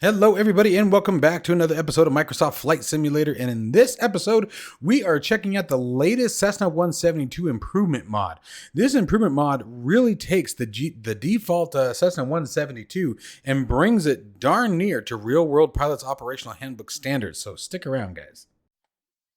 Hello, everybody, and welcome back to another episode of Microsoft Flight Simulator. And in this episode, we are checking out the latest Cessna 172 improvement mod. This improvement mod really takes the default Cessna 172 and brings it darn near to real-world pilots' operational handbook standards. So stick around, guys.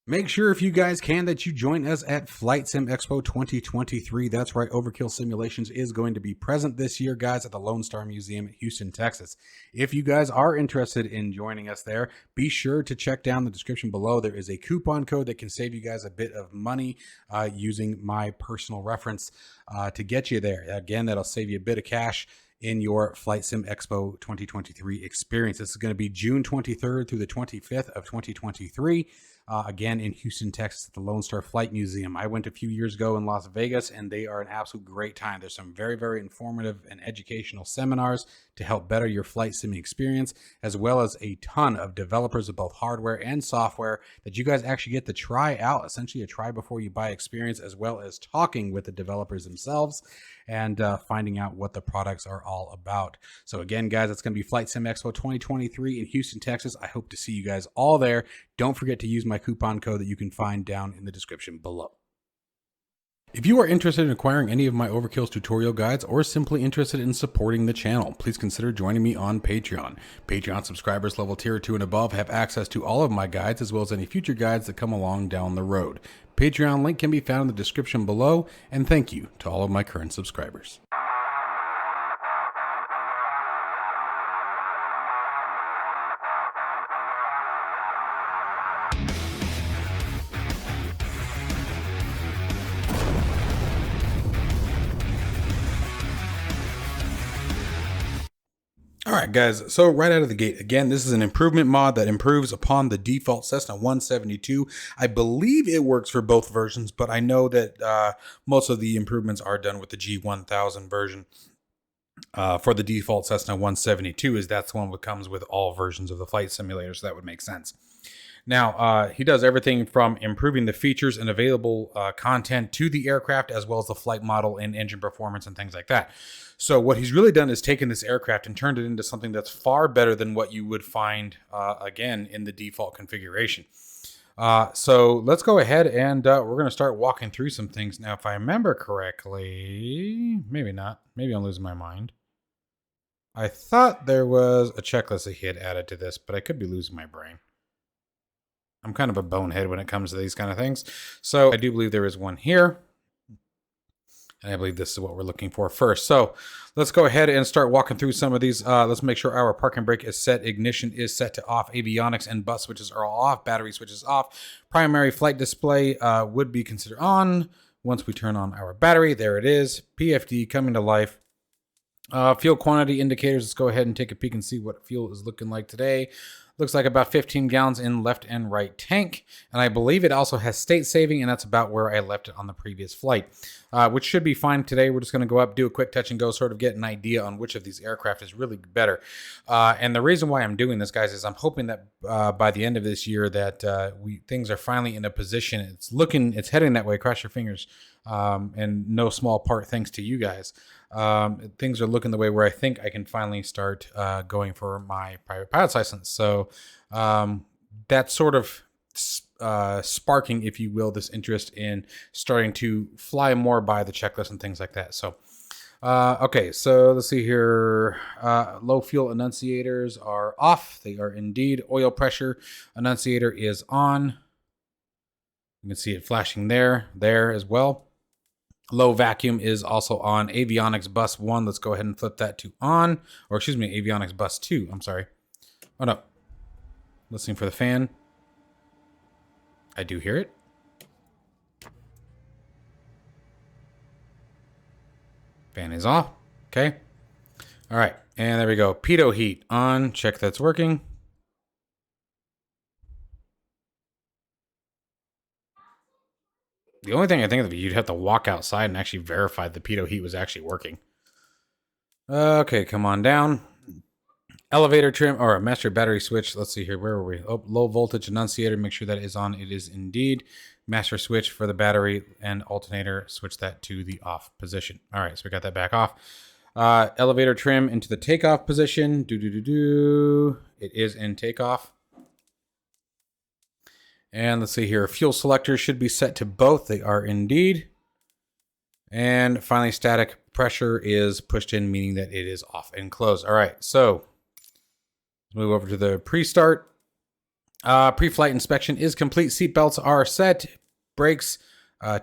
Make sure, if you guys can, that you join us at Flight Sim Expo 2023. That's right, Overkill Simulations is going to be present this year, guys, at the Lone Star Museum in Houston, Texas. If you guys are interested in joining us there, be sure to check down the description below. There is a coupon code that can save you guys a bit of money using my personal reference to get you there. Again, that'll save you a bit of cash in your Flight Sim Expo 2023 experience. This is going to be June 23rd through the 25th of 2023. Again, in Houston, Texas, at the Lone Star Flight Museum. I went a few years ago in Las Vegas, and they are an absolute great time. There's some very, very informative and educational seminars to help better your flight simming experience, as well as a ton of developers of both hardware and software that you guys actually get to try out, essentially a try before you buy experience, as well as talking with the developers themselves and finding out what the products are all about. So again, guys, it's going to be Flight Sim Expo 2023 in Houston, Texas. I hope to see you guys all there. Don't forget to use my coupon code that you can find down in the description below. If you are interested in acquiring any of my Overkill's tutorial guides or simply interested in supporting the channel, please consider joining me on Patreon. Patreon subscribers level tier 2 and above have access to all of my guides as well as any future guides that come along down the road. Patreon link can be found in the description below, and thank you to all of my current subscribers. All right, guys, so right out of the gate, again, this is an improvement mod that improves upon the default Cessna 172. I believe it works for both versions, but I know that most of the improvements are done with the G1000 version. For the default Cessna 172, is that's the one that comes with all versions of the flight simulator, so that would make sense. Now, he does everything from improving the features and available content to the aircraft, as well as the flight model and engine performance and things like that. So what he's really done is taken this aircraft and turned it into something that's far better than what you would find, again, in the default configuration. So let's go ahead and we're going to start walking through some things. Now, if I remember correctly, maybe not. Maybe I'm losing my mind. I thought there was a checklist that he had added to this, but I could be losing my brain. I'm kind of a bonehead when it comes to these kind of things. So I do believe there is one here. And I believe this is what we're looking for first. So let's go ahead and start walking through some of these. Let's make sure our park and brake is set. Ignition is set to off. Avionics and bus switches are all off. Battery switches off. Primary flight display would be considered on once we turn on our battery. There it is. PFD coming to life. Fuel quantity indicators. Let's go ahead and take a peek and see what fuel is looking like today. Looks like about 15 gallons in left and right tank. And I believe it also has state saving, and that's about where I left it on the previous flight, which should be fine today. We're just going to go up, do a quick touch and go, sort of get an idea on which of these aircraft is really better. And the reason why I'm doing this, guys, is I'm hoping that by the end of this year that things are finally in a position. It's heading that way. Cross your fingers. And no small part thanks to you guys. Things are looking the way where I think I can finally start going for my private pilot's license. So that's sort of sparking, if you will, this interest in starting to fly more by the checklist and things like that. So okay, so let's see here. Low fuel annunciators are off. They are indeed. Oil pressure annunciator is on. You can see it flashing there as well. Low vacuum is also on. Avionics bus 1, let's go ahead and flip that to on. Or excuse me, avionics bus 2, I'm sorry. Oh no. Listening for the fan. I do hear it. Fan is off. Okay. All right, and there we go. Pitot heat on. Check that's working. The only thing I think of, you'd have to walk outside and actually verify the pitot heat was actually working. Okay, come on down. Elevator trim or a master battery switch. Let's see here. Where were we? Oh, low voltage annunciator. Make sure that is on. It is indeed. Master switch for the battery and alternator. Switch that to the off position. All right, so we got that back off. Elevator trim into the takeoff position. It is in takeoff. And let's see here. Fuel selectors should be set to both. They are indeed. And finally, static pressure is pushed in, meaning that it is off and closed. All right, so let's move over to the pre-start. Pre-flight inspection is complete. Seatbelts are set. Brakes,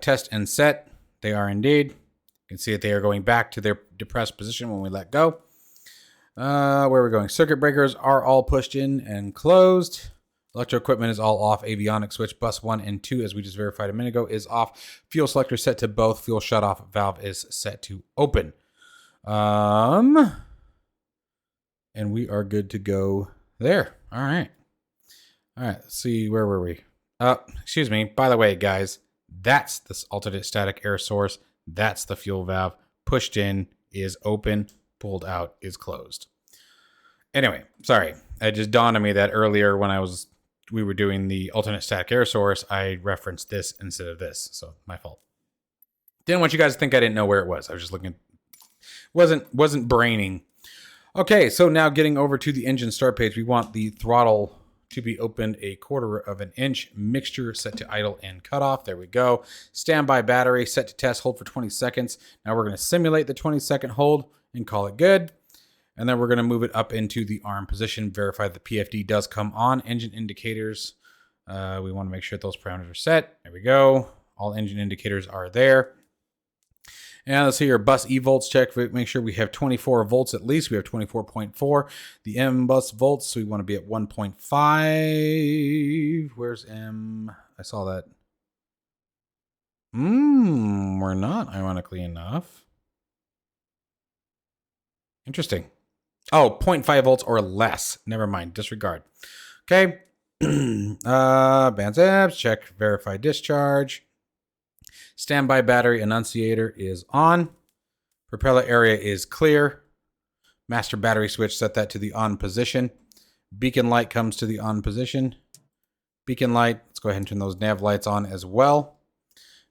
test and set. They are indeed. You can see that they are going back to their depressed position when we let go. Where are we going? Circuit breakers are all pushed in and closed. Electro equipment is all off. Avionics switch, bus 1 and 2, as we just verified a minute ago, is off. Fuel selector set to both. Fuel shutoff valve is set to open. And we are good to go there. All right. All right, let's see, where were we? Excuse me. By the way, guys, that's this alternate static air source. That's the fuel valve. Pushed in is open. Pulled out is closed. Anyway, sorry. It just dawned on me that earlier when we were doing the alternate static air source, I referenced this instead of this. So my fault. Didn't want you guys to think I didn't know where it was. I was just looking. Wasn't braining. Okay, so now getting over to the engine start page, we want the throttle to be opened 1/4 of an inch. Mixture set to idle and cutoff. There we go. Standby battery set to test. Hold for 20 seconds. Now we're going to simulate the 20-second hold and call it good. And then we're going to move it up into the arm position. Verify the PFD does come on. Engine indicators. We want to make sure those parameters are set. There we go. All engine indicators are there. And let's see your bus E-volts check. Make sure we have 24 volts at least. We have 24.4. The M bus volts, so we want to be at 1.5. Where's M? I saw that. We're not, ironically enough. Interesting. Oh, 0.5 volts or less. Never mind. Disregard. Okay. Bands apps. Check verify discharge. Standby battery annunciator is on. Propeller area is clear. Master battery switch, set that to the on position. Beacon light comes to the on position. Beacon light, let's go ahead and turn those nav lights on as well.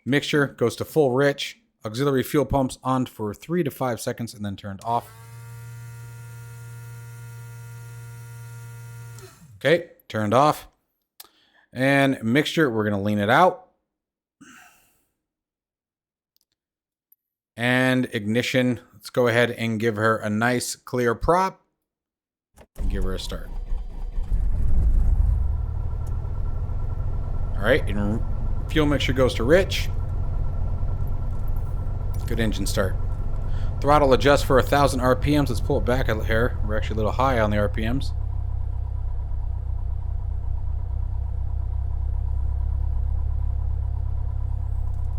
Mixture goes to full rich. Auxiliary fuel pumps on for 3 to 5 seconds and then turned off. Okay, turned off. And mixture, we're going to lean it out. And ignition, let's go ahead and give her a nice clear prop and give her a start. All right, and fuel mixture goes to rich. Good engine start. Throttle adjust for 1,000 RPMs. Let's pull it back a hair. We're actually a little high on the RPMs.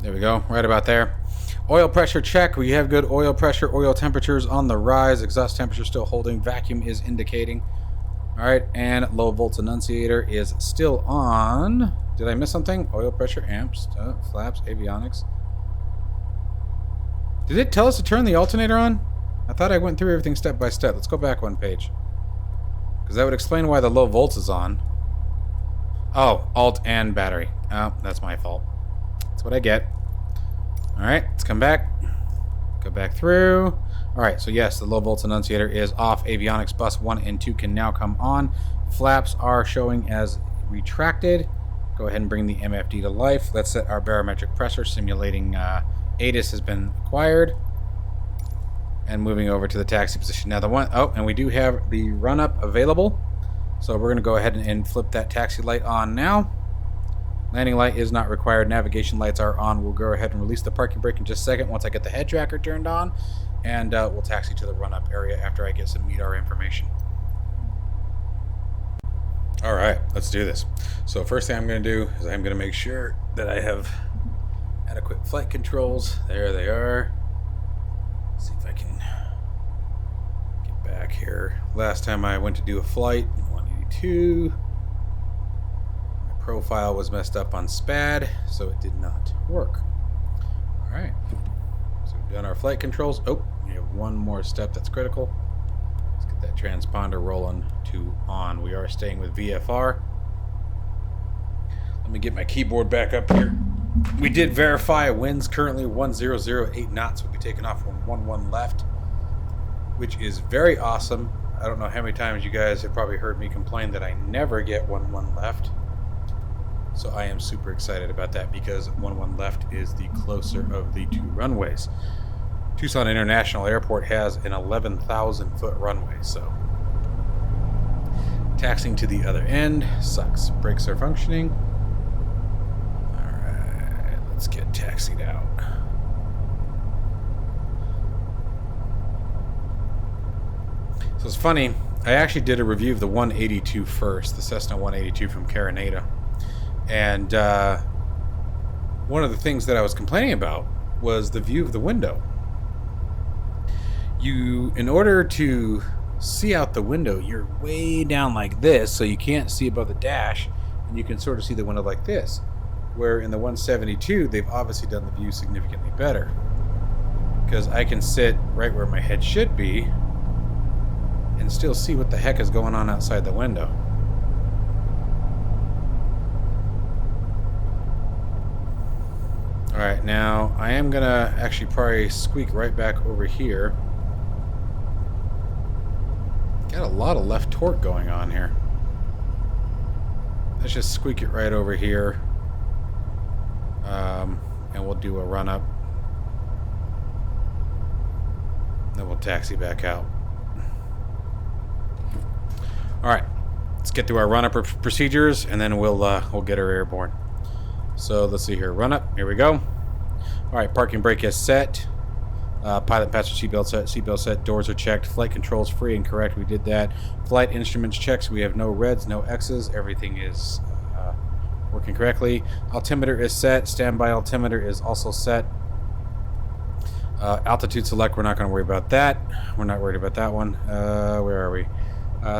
There we go, right about there. Oil pressure check. We have good oil pressure. Oil temperatures on the rise. Exhaust temperature still holding. Vacuum is indicating. All right, and low volts annunciator is still on. Did I miss something? Oil pressure, amps, flaps, avionics. Did it tell us to turn the alternator on? I thought I went through everything step by step. Let's go back one page. Because that would explain why the low volts is on. Oh, alt and battery. Oh, that's my fault. That's what I get. All right, let's come back. Go back through. All right, so yes, the low volts annunciator is off. Avionics bus 1 and 2 can now come on. Flaps are showing as retracted. Go ahead and bring the MFD to life. Let's set our barometric pressure. Simulating ATIS has been acquired. And moving over to the taxi position. Now and we do have the run up available. So we're gonna go ahead and flip that taxi light on now. Landing light is not required. Navigation lights are on. We'll go ahead and release the parking brake in just a second once I get the head tracker turned on. And we'll taxi to the run-up area after I get some METAR information. All right, let's do this. So first thing I'm going to do is I'm going to make sure that I have adequate flight controls. There they are. Let's see if I can get back here. Last time I went to do a flight, 182. Profile was messed up on SPAD, so it did not work. All right, so we've done our flight controls. Oh, we have one more step that's critical. Let's get that transponder rolling to on. We are staying with VFR. Let me get my keyboard back up here. We did verify winds currently 1008 knots. We'll be taking off from 11 left, which is very awesome. I don't know how many times you guys have probably heard me complain that I never get 1-1 left. So I am super excited about that because 1-1 left is the closer of the two runways. Tucson International Airport has an 11,000 foot runway, so taxiing to the other end sucks. Brakes are functioning. Alright, let's get taxied out. So it's funny, I actually did a review of the 182 first, the Cessna 182 from Carinata. And one of the things that I was complaining about was the view of the window. In order to see out the window, you're way down like this, so you can't see above the dash, and you can sort of see the window like this. Where in the 172, they've obviously done the view significantly better. Because I can sit right where my head should be and still see what the heck is going on outside the window. Alright, now I am gonna actually probably squeak right back over here. Got a lot of left torque going on here. Let's just squeak it right over here. And we'll do a run up. Then we'll taxi back out. Alright, let's get through our run up procedures and then we'll get her airborne. So let's see here. Run up. Here we go. Alright, parking brake is set. Pilot and passenger seatbelt set. Seatbelt set. Doors are checked. Flight controls free and correct. We did that. Flight instruments checked. So we have no reds, no X's. Everything is working correctly. Altimeter is set. Standby altimeter is also set. Altitude select. We're not going to worry about that. We're not worried about that one. Where are we?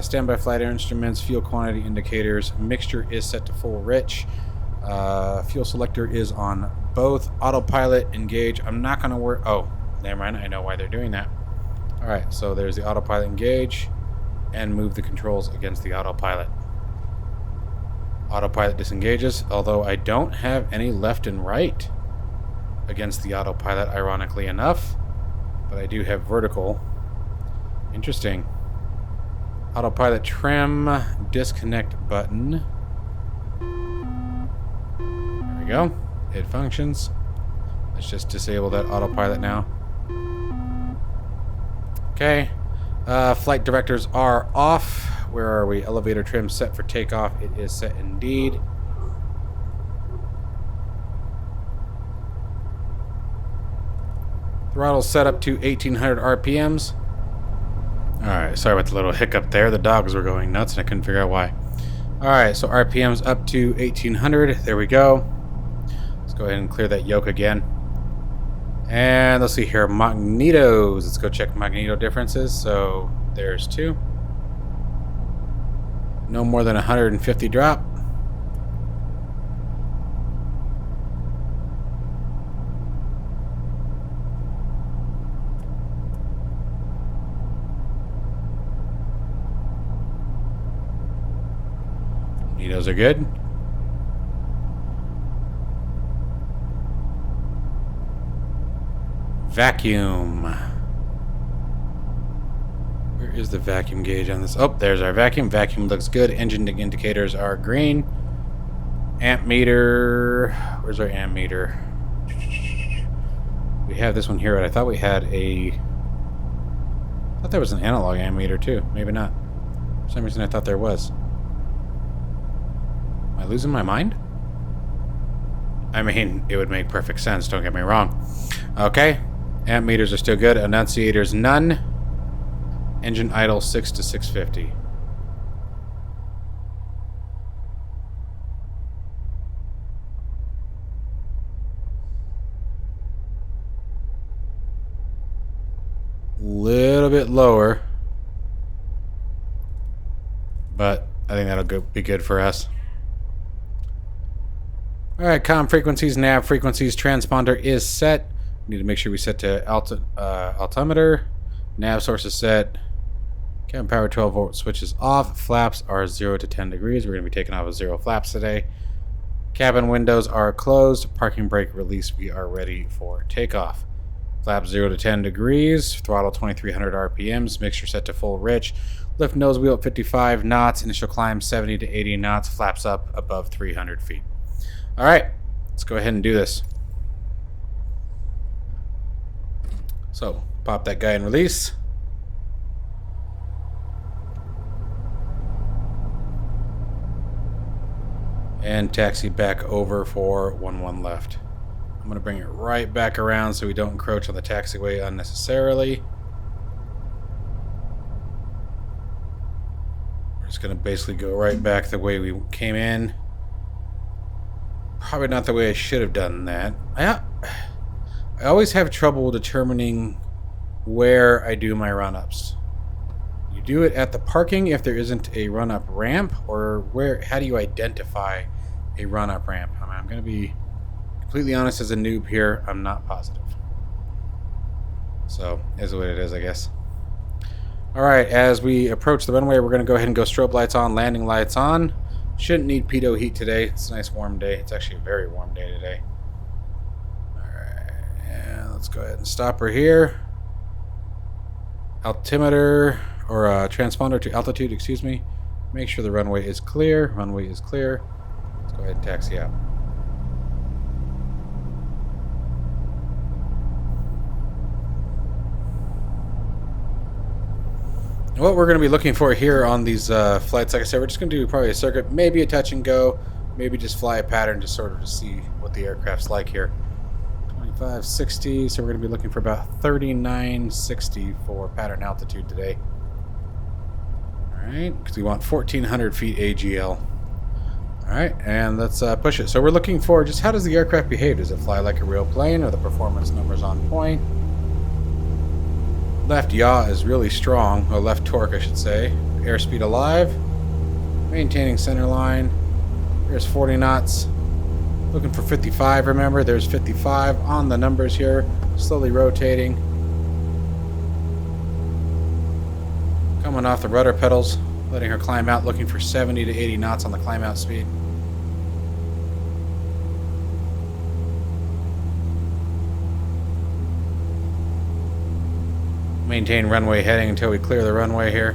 Standby flight instruments. Fuel quantity indicators. Mixture is set to full rich. Fuel selector is on both. Autopilot engage. I'm not going to worry. Oh, never mind. I know why they're doing that. Alright, so there's the autopilot engage. And move the controls against the autopilot. Autopilot disengages, although I don't have any left and right against the autopilot, ironically enough. But I do have vertical. Interesting. Autopilot trim. Disconnect button. Go. It functions. Let's just disable that autopilot now. Okay. Flight directors are off. Where are we? Elevator trim set for takeoff. It is set indeed. Throttle set up to 1800 RPMs. Alright, sorry about the little hiccup there. The dogs were going nuts and I couldn't figure out why. Alright, so RPMs up to 1800. There we go. Go ahead and clear that yoke again. And let's see here. Magnetos. Let's go check magneto differences. So there's 2. No more than 150 drop. Magnetos are good. Vacuum. Where is the vacuum gauge on this? Oh, there's our vacuum. Vacuum looks good. Engine indicators are green. Amp meter. Where's our amp meter? We have this one here, but I thought we had a... I thought there was an analog amp meter too. Maybe not. For some reason I thought there was. Am I losing my mind? I mean, it would make perfect sense, don't get me wrong. Okay. Amp meters are still good. Annunciators, none. Engine idle, 6 to 650. Little bit lower. But I think that'll be good for us. Alright, comm frequencies, nav frequencies, transponder is set. We need to make sure we set to altimeter. Nav source is set. Cabin power 12 volt switch is off. Flaps are 0 to 10 degrees. We're going to be taking off with 0 flaps today. Cabin windows are closed. Parking brake release. We are ready for takeoff. Flaps 0 to 10 degrees. Throttle 2300 RPMs. Mixture set to full rich. Lift nose wheel at 55 knots. Initial climb 70 to 80 knots. Flaps up above 300 feet. All right, let's go ahead and do this. So pop that guy and release. And taxi back over for 11 left. I'm going to bring it right back around so we don't encroach on the taxiway unnecessarily. We're just going to basically go right back the way we came in. Probably not the way I should have done that. I always have trouble determining where I do my run-ups. You do it at the parking if there isn't a run-up ramp, or where? How do you identify a run-up ramp? I mean, I'm going to be completely honest, as a noob here, I'm not positive. So, is what it is, I guess. Alright, as we approach the runway, we're going to go ahead and go strobe lights on, landing lights on. Shouldn't need pitot heat today. It's a nice warm day. It's actually a very warm day today. Alright, and let's go ahead and stop her here. Altimeter, or transponder to altitude, excuse me. Make sure the runway is clear. Runway is clear. Let's go ahead and taxi out. What we're going to be looking for here on these flights, like I said, we're just going to do probably a circuit, maybe a touch and go, maybe just fly a pattern just sort of to see what the aircraft's like here. 2560, so we're going to be looking for about 3960 for pattern altitude today. Alright, because we want 1400 feet AGL. Alright, and let's push it. So we're looking for just how does the aircraft behave? Does it fly like a real plane? Are the performance numbers on point? Left yaw is really strong, or left torque I should say. Airspeed alive. Maintaining center line. There's 40 knots. Looking for 55, remember. There's 55 on the numbers here. Slowly rotating. Coming off the rudder pedals. Letting her climb out, looking for 70 to 80 knots on the climb out speed. Maintain runway heading until we clear the runway here.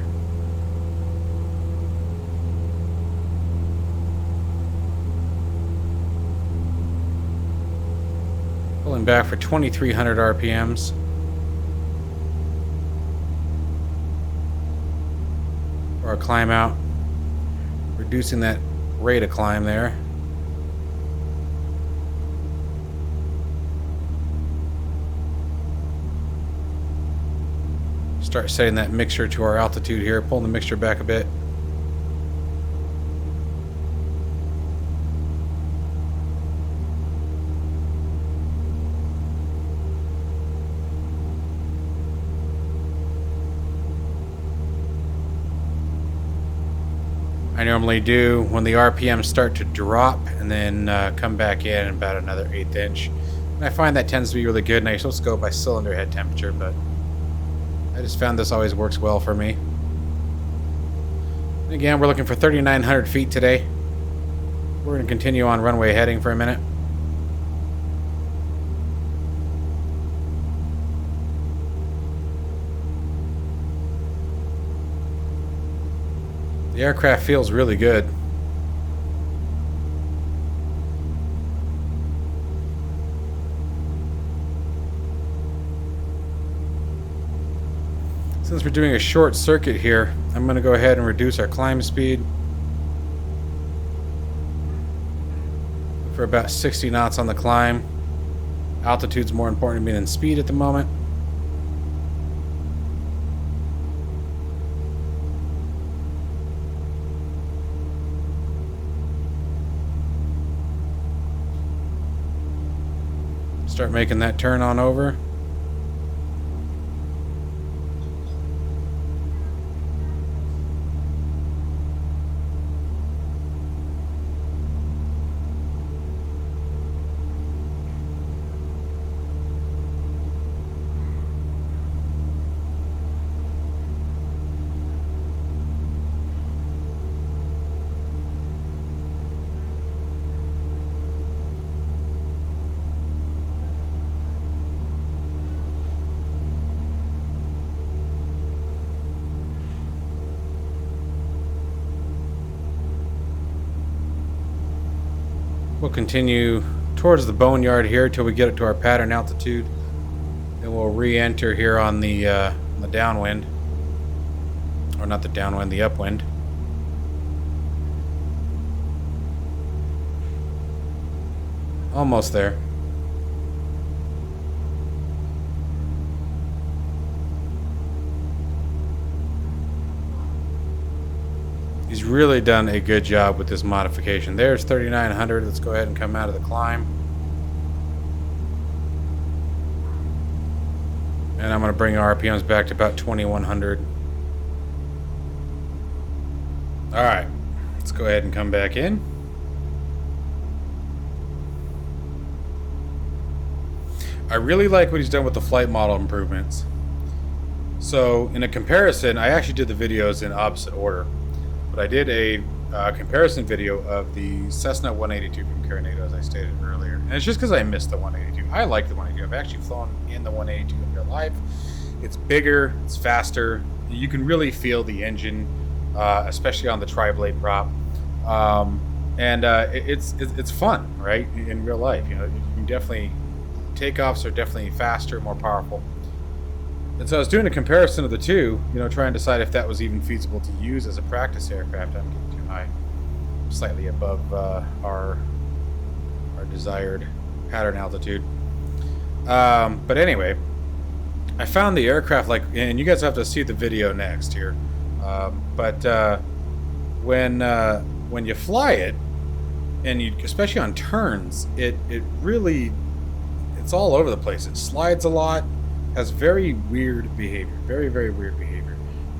Pulling back for 2300 RPMs. For our climb out. Reducing that rate of climb there. Start setting that mixture to our altitude here, pulling the mixture back a bit. I normally do when the RPMs start to drop and then come back in about another 1/8 inch. And I find that tends to be really good. And I supposed to go by cylinder head temperature, but I just found this always works well for me. And again, we're looking for 3,900 feet today. We're going to continue on runway heading for a minute. The aircraft feels really good. Since we're doing a short circuit here, I'm going to go ahead and reduce our climb speed for about 60 knots on the climb. Altitude's more important to me than speed at the moment. Start making that turn on over. We'll continue towards the boneyard here till we get it to our pattern altitude. Then we'll re-enter here on the downwind. Or not the downwind, the upwind. Almost there. He's really done a good job with this modification. There's 3,900. Let's go ahead and come out of the climb. And I'm going to bring our RPMs back to about 2,100. All right. Let's go ahead and come back in. I really like what he's done with the flight model improvements. So in a comparison, I actually did the videos in opposite order. But I did a comparison video of the Cessna 182 from Carneado, as I stated earlier. And it's just because I missed the 182. I like the 182. I've actually flown in the 182 in real life. It's bigger, it's faster. You can really feel the engine, especially on the tri-blade prop. It's fun, right? In real life, you know, you can definitely, takeoffs are definitely faster, more powerful. And so I was doing a comparison of the two, you know, trying to decide if that was even feasible to use as a practice aircraft. I'm getting too high, slightly above our desired pattern altitude. But anyway, I found the aircraft, like, and you guys have to see the video next here. When you fly it, and you, especially on turns, it really, it's all over the place. It slides a lot. Has very weird behavior. Very, very weird behavior.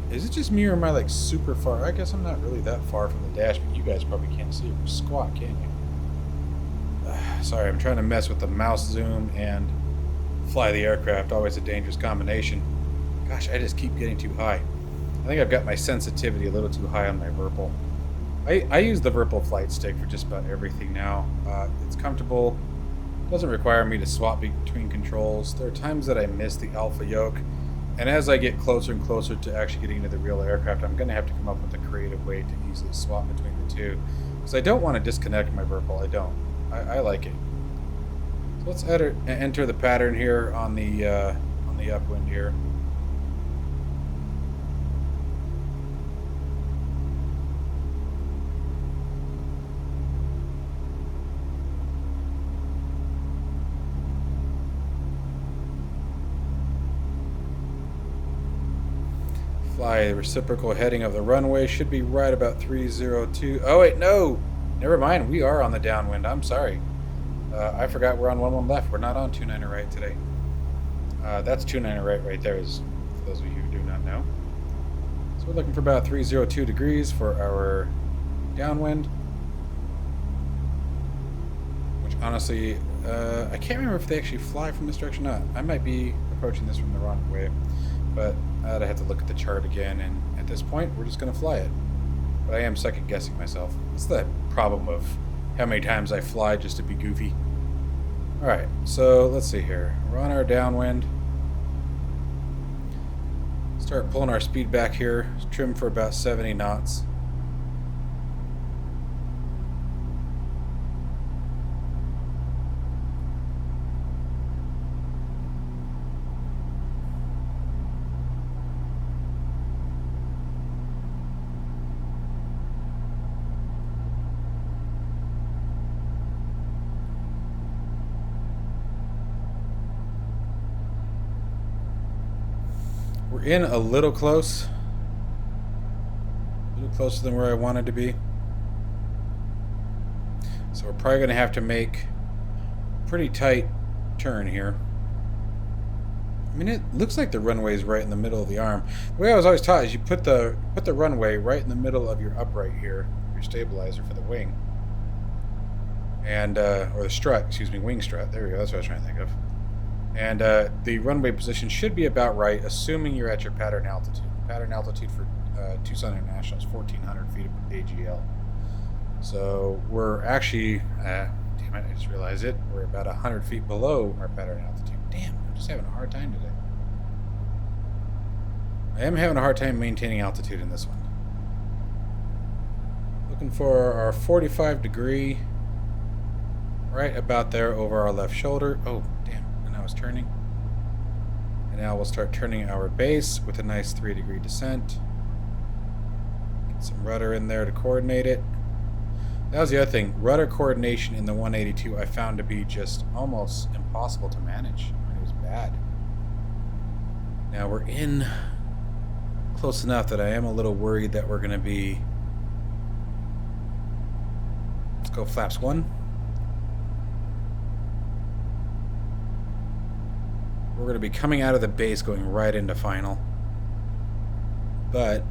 Is it just me or am I like super far? I guess I'm not really that far from the dash, but you guys probably can't see it for squat, can you? Sorry, I'm trying to mess with the mouse zoom and fly the aircraft. Always a dangerous combination. Gosh, I just keep getting too high. I think I've got my sensitivity a little too high on my Virpil. I use the Virpil flight stick for just about everything now. It's comfortable. Doesn't require me to swap between controls. There are times that I miss the alpha yoke, and as I get closer and closer to actually getting into the real aircraft, I'm going to have to come up with a creative way to easily swap between the two, because I don't want to disconnect my Virpil. I don't. I like it. So let's enter the pattern here on the upwind here. Fly the reciprocal heading of the runway. Should be right about 302. Oh wait, no! Never mind, we are on the downwind. I'm sorry. I forgot we're on 11 left. We're not on 29 right today. That's 29 right there, is for those of you who do not know. So we're looking for about 302 degrees for our downwind. Which honestly, I can't remember if they actually fly from this direction or not. I might be approaching this from the wrong way. But I'd have to look at the chart again, and at this point, we're just going to fly it. But I am second guessing myself. It's the problem of how many times I fly just to be goofy. Alright, so let's see here. We're on our downwind. Start pulling our speed back here. Trim for about 70 knots. We're in a little close. A little closer than where I wanted to be. So we're probably going to have to make a pretty tight turn here. I mean, it looks like the runway is right in the middle of the arm. The way I was always taught is you put the runway right in the middle of your upright here, your stabilizer for the wing. And, or the strut, excuse me, wing strut. There we go, that's what I was trying to think of. And the runway position should be about right, assuming you're at your pattern altitude. Pattern altitude for Tucson International is 1,400 feet of AGL. So we're actually, damn it, I just realized it. We're about 100 feet below our pattern altitude. Damn, I'm just having a hard time today. I am having a hard time maintaining altitude in this one. Looking for our 45 degree right about there over our left shoulder. Oh, damn. And now it's turning. And now we'll start turning our base with a nice 3-degree descent. Get some rudder in there to coordinate it. That was the other thing. Rudder coordination in the 182 I found to be just almost impossible to manage. I mean, it was bad. Now we're in close enough that I am a little worried that we're going to be... Let's go flaps 1. We're going to be coming out of the base going right into final. But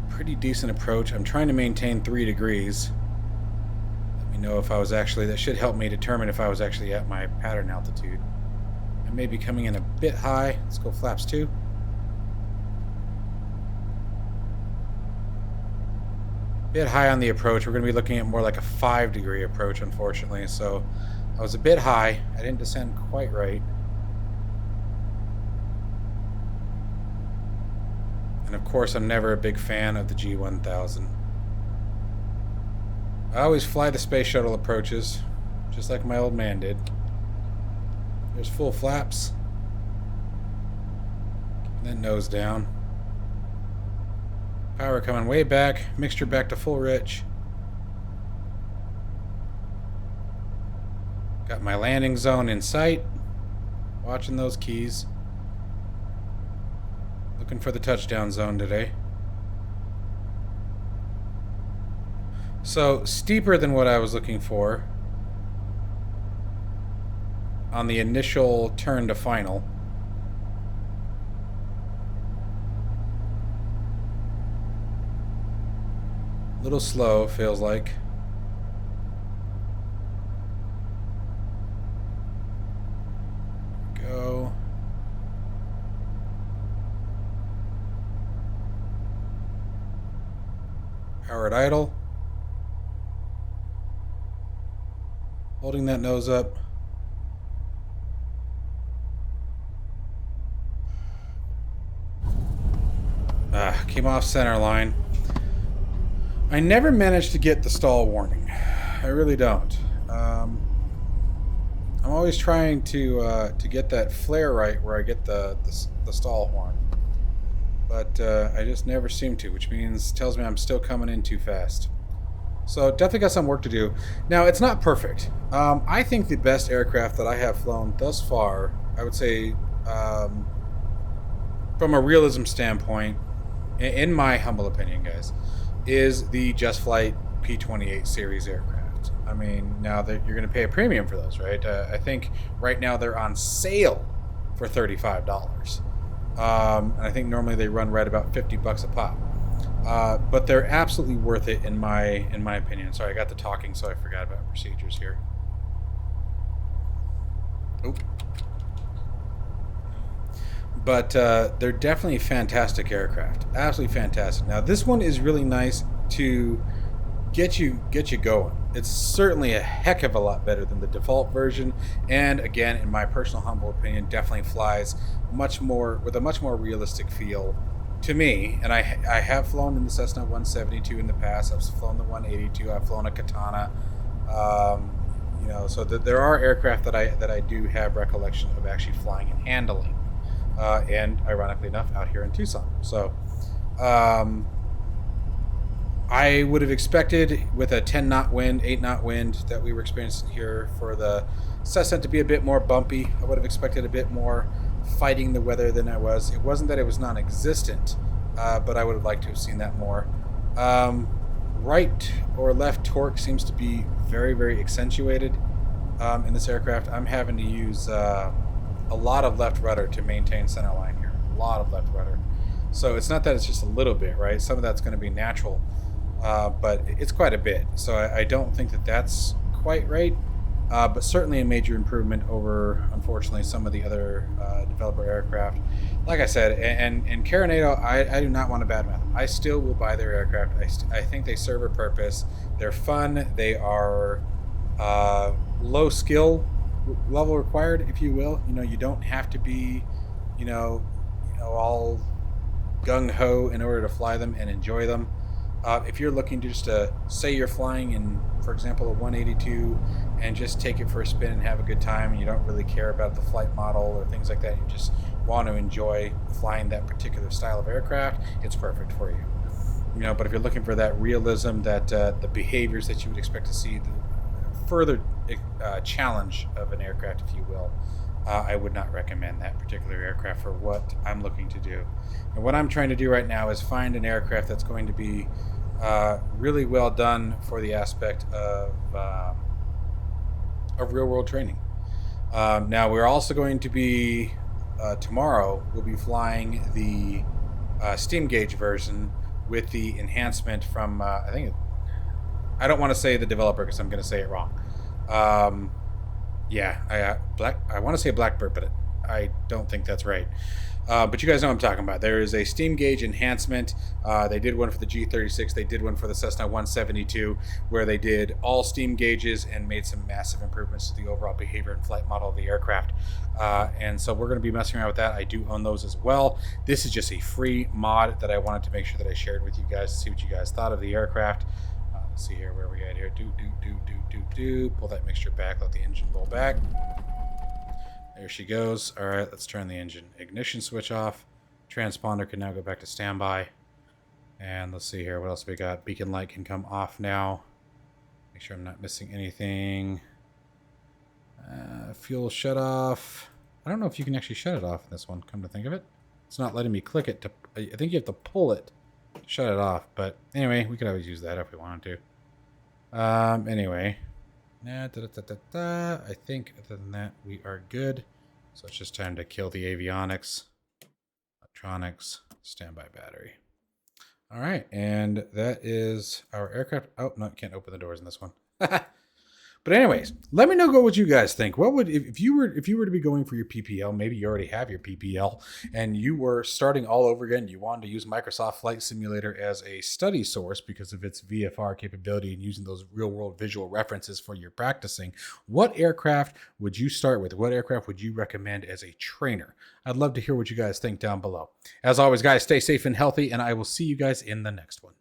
pretty decent approach. I'm trying to maintain 3 degrees. Let me know if I was actually... That should help me determine if I was actually at my pattern altitude. I may be coming in a bit high. Let's go flaps 2. Bit high on the approach. We're going to be looking at more like a 5-degree approach, unfortunately. So I was a bit high. I didn't descend quite right. And of course, I'm never a big fan of the G1000. I always fly the space shuttle approaches, just like my old man did. There's full flaps. Keeping that nose down. Power coming way back. Mixture back to full rich. Got my landing zone in sight. Watching those keys. Looking for the touchdown zone today. So, steeper than what I was looking for on the initial turn to final. A little slow, feels like. Go. Power at idle. Holding that nose up. Came off center line. I never managed to get the stall warning. I really don't. I'm always trying to get that flare right where I get the stall horn. But I just never seem to, which tells me I'm still coming in too fast. So definitely got some work to do. Now, it's not perfect. I think the best aircraft that I have flown thus far, I would say, from a realism standpoint, in my humble opinion, guys, is the Just Flight P-28 series aircraft. I mean, now that you're going to pay a premium for those, right? I think right now they're on sale for $35. And I think normally they run right about $50 a pop. But they're absolutely worth it in my opinion. Sorry, I got to talking, so I forgot about procedures here. Oop. But they're definitely fantastic aircraft. Absolutely fantastic. Now, this one is really nice to get you going. It's certainly a heck of a lot better than the default version, and again, in my personal humble opinion, definitely flies much more with a much more realistic feel to me. And I have flown in the Cessna 172 in the past. I've flown the 182. I've flown a Katana. You know, so there are aircraft that I do have recollection of actually flying and handling. And ironically enough, out here in Tucson. So, I would have expected with a 10-knot wind, 8-knot wind that we were experiencing here for the Cessna to be a bit more bumpy. I would have expected a bit more fighting the weather than I was. It wasn't that it was non-existent, but I would have liked to have seen that more. Right or left torque seems to be very, very accentuated in this aircraft. I'm having to use a lot of left rudder to maintain center line here. A lot of left rudder. So it's not that it's just a little bit, right? Some of that's going to be natural, but it's quite a bit. So I don't think that that's quite right, but certainly a major improvement over, unfortunately, some of the other developer aircraft. Like I said, and Carinado, I do not want to badmouth them. I still will buy their aircraft. I think they serve a purpose. They're fun. They are low skill level required, if you will. You know, you don't have to be, all gung-ho in order to fly them and enjoy them. If you're looking to just say you're flying in, for example, a 182 and just take it for a spin and have a good time, and you don't really care about the flight model or things like that, you just want to enjoy flying that particular style of aircraft, it's perfect for you. But if you're looking for that realism, that the behaviors that you would expect to see, the further challenge of an aircraft, if you will, I would not recommend that particular aircraft for what I'm looking to do. And what I'm trying to do right now is find an aircraft that's going to be really well done for the aspect of real-world training. Now, we're also going to be, tomorrow, we'll be flying the steam gauge version with the enhancement from, I don't want to say the developer because I'm going to say it wrong. I want to say Blackbird, but I don't think that's right. But you guys know what I'm talking about. There is a steam gauge enhancement. They did one for the G36. They did one for the Cessna 172, where they did all steam gauges and made some massive improvements to the overall behavior and flight model of the aircraft. And so we're going to be messing around with that. I do own those as well. This is just a free mod that I wanted to make sure that I shared with you guys to see what you guys thought of the aircraft. Let's see here, where we at here. Pull that mixture back, let the engine roll back. There she goes. All right, let's turn the engine ignition switch off. Transponder can now go back to standby. And let's see here, what else we got? Beacon light can come off now. Make sure I'm not missing anything. Fuel shut off. I don't know if you can actually shut it off in this one, come to think of it. It's not letting me click it. I think you have to pull it to shut it off. But anyway, we could always use that if we wanted to. Anyway. I think other than that, we are good. So it's just time to kill the avionics, electronics, standby battery. All right, and that is our aircraft. Oh, no, can't open the doors in this one. But anyways, let me know what you guys think. What would if you were to be going for your PPL? Maybe you already have your PPL, and you were starting all over again. You wanted to use Microsoft Flight Simulator as a study source because of its VFR capability and using those real-world visual references for your practicing. What aircraft would you start with? What aircraft would you recommend as a trainer? I'd love to hear what you guys think down below. As always, guys, stay safe and healthy, and I will see you guys in the next one.